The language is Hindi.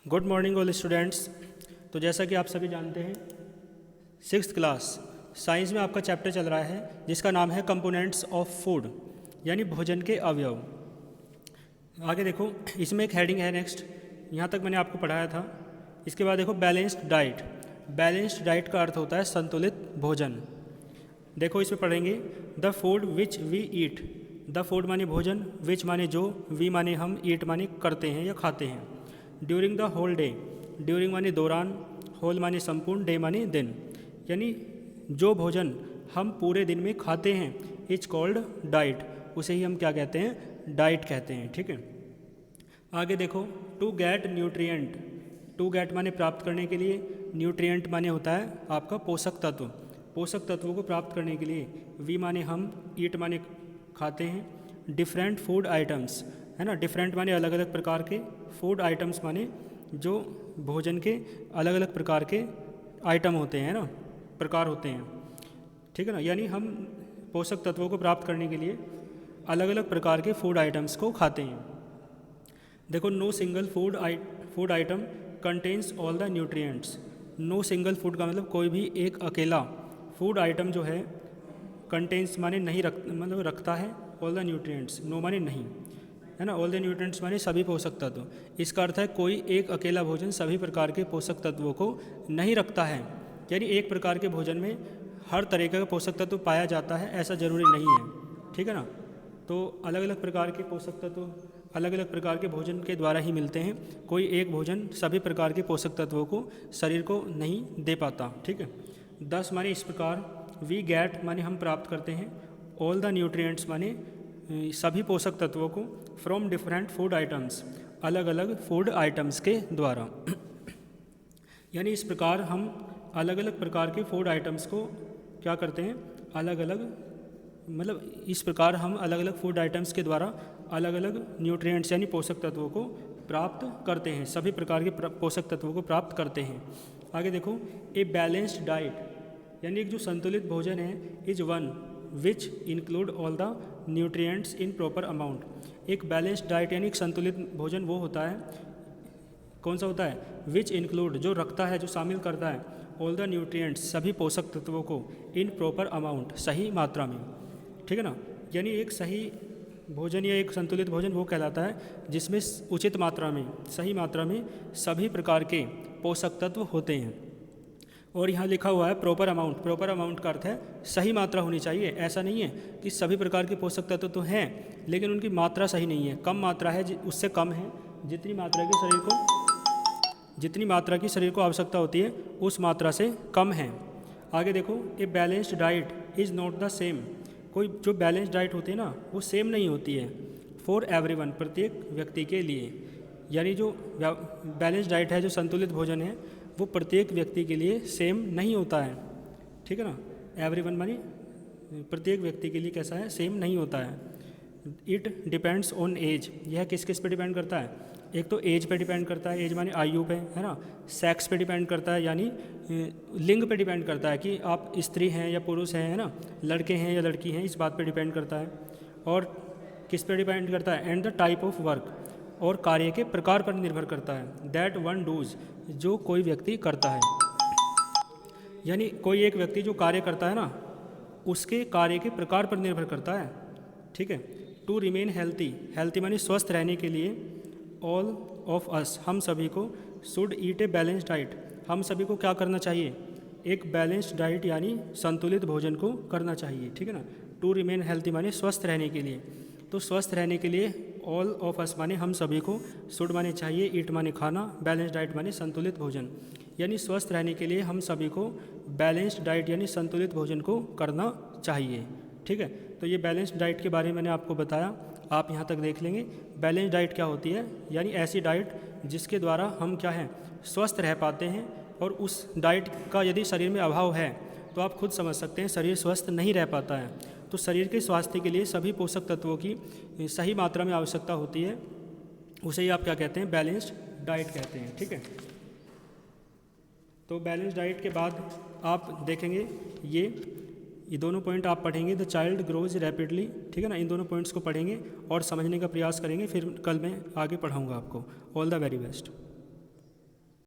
Good morning all students. तो जैसा कि आप सभी जानते हैं, 6th क्लास साइंस में आपका चैप्टर चल रहा है जिसका नाम है कंपोनेंट्स ऑफ फूड, यानी भोजन के अवयव। आगे देखो, इसमें एक हेडिंग है नेक्स्ट, यहाँ तक मैंने आपको पढ़ाया था। इसके बाद देखो बैलेंस्ड डाइट। बैलेंस्ड डाइट का अर्थ होता है संतुलित भोजन। देखो इसमें पढ़ेंगे the food which we eat. The food माने भोजन, विच माने जो, वी माने हम, ईट माने करते हैं या खाते हैं। During the whole day. During माने दौरान, होल माने संपूर्ण, डे माने दिन, यानी जो भोजन हम पूरे दिन में खाते हैं इज कॉल्ड डाइट। उसे ही हम क्या कहते हैं? डाइट कहते हैं। ठीक है, आगे देखो to get nutrient. To get माने प्राप्त करने के लिए, न्यूट्रिएंट माने होता है आपका पोषक तत्व। पोषक तत्वों को प्राप्त करने के लिए, वी माने हम, ईट माने खाते हैं। डिफरेंट फूड आइटम्स है ना, डिफरेंट माने अलग अलग प्रकार के, फूड आइटम्स माने जो भोजन के अलग अलग प्रकार के आइटम होते हैं ना, प्रकार होते हैं। ठीक है ना, यानी हम पोषक तत्वों को प्राप्त करने के लिए अलग अलग प्रकार के फूड आइटम्स को खाते हैं। देखो no single food item contains all the nutrients. No single food का मतलब कोई भी एक अकेला फूड आइटम जो है, कंटेन्स माने नहीं मतलब रखता है, ऑल द न्यूट्रिएंट्स, नो माने नहीं है ना, ऑल द न्यूट्रिएंट्स माने सभी पोषक तत्व। इसका अर्थ है कोई एक अकेला भोजन सभी प्रकार के पोषक तत्वों को नहीं रखता है, यानी एक प्रकार के भोजन में हर तरह का पोषक तत्व पाया जाता है ऐसा ज़रूरी नहीं है। ठीक है ना, तो अलग अलग प्रकार के पोषक तत्व अलग अलग प्रकार के भोजन के द्वारा ही मिलते हैं। कोई एक भोजन सभी प्रकार के पोषक तत्वों को शरीर को नहीं दे पाता। ठीक है, 10 माने इस प्रकार, वी गेट माने हम प्राप्त करते हैं, ऑल द न्यूट्रिएंट्स माने सभी पोषक तत्वों को, फ्रॉम डिफरेंट फूड आइटम्स अलग अलग फूड आइटम्स के द्वारा। यानी इस प्रकार हम अलग अलग प्रकार के फूड आइटम्स को क्या करते हैं, अलग अलग मतलब इस प्रकार हम अलग अलग फूड आइटम्स के द्वारा अलग अलग न्यूट्रिएंट्स यानी पोषक तत्वों को प्राप्त करते हैं, सभी प्रकार के पोषक तत्वों को प्राप्त करते हैं। आगे देखो, ए बैलेंस्ड डाइट यानी एक जो संतुलित भोजन है, is one which include all the nutrients in proper amount. एक बैलेंस्ड डाइट यानी एक संतुलित भोजन वो होता है, कौन सा होता है? विच इंक्लूड, जो रखता है, जो शामिल करता है, ऑल द न्यूट्रिएंट्स सभी पोषक तत्वों को, इन प्रॉपर अमाउंट सही मात्रा में। ठीक है ना, यानी एक सही भोजन या एक संतुलित भोजन वो कहलाता है जिसमें उचित मात्रा में, सही मात्रा में सभी प्रकार के पोषक तत्व होते हैं। और यहाँ लिखा हुआ है प्रॉपर अमाउंट। प्रॉपर अमाउंट का अर्थ है सही मात्रा होनी चाहिए। ऐसा नहीं है कि सभी प्रकार के पोषक तत्व तो हैं लेकिन उनकी मात्रा सही नहीं है, कम मात्रा है, उससे कम है। जितनी मात्रा की शरीर को आवश्यकता होती है उस मात्रा से कम है। आगे देखो, a balanced diet is not the same. कोई जो बैलेंस्ड डाइट होती है ना, वो सेम नहीं होती है फॉर एवरीवन, प्रत्येक व्यक्ति के लिए। यानी जो बैलेंस्ड डाइट है, जो संतुलित भोजन है, वो प्रत्येक व्यक्ति के लिए सेम नहीं होता है। ठीक है ना, एवरीवन मानी प्रत्येक व्यक्ति के लिए कैसा है, सेम नहीं होता है। It depends on age. यह किस किस पे डिपेंड करता है? एक तो एज पे डिपेंड करता है, एज माने आयु पे, है ना। सेक्स पे डिपेंड करता है, यानी लिंग पे डिपेंड करता है कि आप स्त्री हैं या पुरुष हैं, है ना, लड़के हैं या लड़की हैं, इस बात पे डिपेंड करता है। और किस पे डिपेंड करता है? And the type of work, और कार्य के प्रकार पर निर्भर करता है। दैट वन डूज, जो कोई व्यक्ति करता है, यानी कोई एक व्यक्ति जो कार्य करता है ना, उसके कार्य के प्रकार पर निर्भर करता है। ठीक है, टू रिमेन हेल्थी। हेल्थी मानी स्वस्थ रहने के लिए, ऑल ऑफ अस, हम सभी को, should eat a balanced diet, हम सभी को क्या करना चाहिए? एक बैलेंस्ड डाइट यानी संतुलित भोजन को करना चाहिए। ठीक है ना, टू रिमेन हेल्थी माने स्वस्थ रहने के लिए। तो स्वस्थ रहने के लिए ऑल ऑफ अस माने हम सभी को, शुड माने चाहिए, ईट माने खाना, बैलेंस्ड डाइट माने संतुलित भोजन। यानी स्वस्थ रहने के लिए हम सभी को बैलेंस्ड डाइट यानी संतुलित भोजन को करना चाहिए। ठीक है, तो ये बैलेंस्ड डाइट के बारे में मैंने आपको बताया, आप यहाँ तक देख लेंगे। बैलेंस्ड डाइट क्या होती है? यानी ऐसी डाइट जिसके द्वारा हम क्या है, स्वस्थ रह पाते हैं। और उस डाइट का यदि शरीर में अभाव है तो आप खुद समझ सकते हैं शरीर स्वस्थ नहीं रह पाता है। तो शरीर के स्वास्थ्य के लिए सभी पोषक तत्वों की सही मात्रा में आवश्यकता होती है, उसे ही आप क्या कहते हैं? बैलेंस्ड डाइट कहते हैं। ठीक है, तो बैलेंस्ड डाइट के बाद आप देखेंगे ये दोनों पॉइंट आप पढ़ेंगे, द चाइल्ड ग्रोज रैपिडली। ठीक है ना, इन दोनों पॉइंट्स को पढ़ेंगे और समझने का प्रयास करेंगे, फिर कल मैं आगे पढ़ाऊँगा आपको। All the very best.